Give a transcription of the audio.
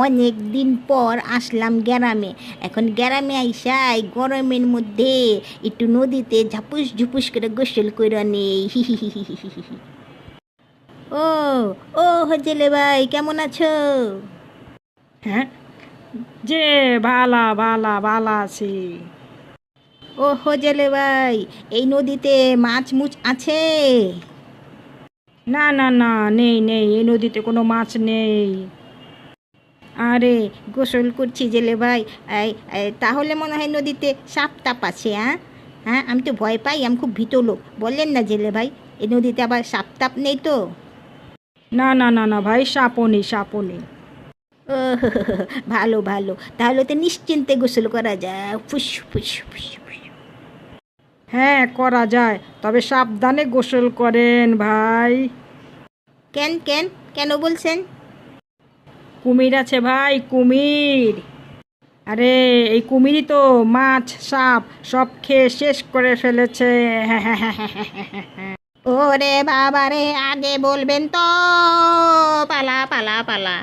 অনেক দিন পর আসলাম গ্রামে। এখন গ্রামে আইসা এই গরমের মধ্যে একটু নদীতে ঝাপুস ঝুপুস করে গোসল করে নেই। ও ও হজেলে ভাই, কেমন আছো? হ্যাঁ, যে ভালা ভালা ভালা আছি। ও হজেলে ভাই, এই নদীতে মাছ মুছ আছে? না না না, নেই নেই, এই নদীতে কোনো মাছ নেই। আরে, গোসল করছি জেলে ভাই। তাহলে মনে হয় নদীতে সাপ টাপ আছে। হ্যাঁ হ্যাঁ, আমি তো ভয় পাই, আমি খুব ভীত লোক। বললেন না জেলে ভাই, এই নদীতে আবার সাপ টাপ নেই তো? না না না না ভাই, সাপও নেই, সাপও নেই। ও, ভালো ভালো, তাহলে তো নিশ্চিন্তে গোসল করা যায়। ফুস ফুস ফুস ফুস। হ্যাঁ, করা যায়, তবে সাবধানে গোসল করেন ভাই। কেন কেন, কেন বলছেন? কুমির আছে ভাই, কুমির। আরে, এই কুমিরই তো মাছ সাপ সব খেয়ে শেষ করে ফেলেছে। ওরে বাবা রে, আগে বলবেন তো। পালা পালা পালা।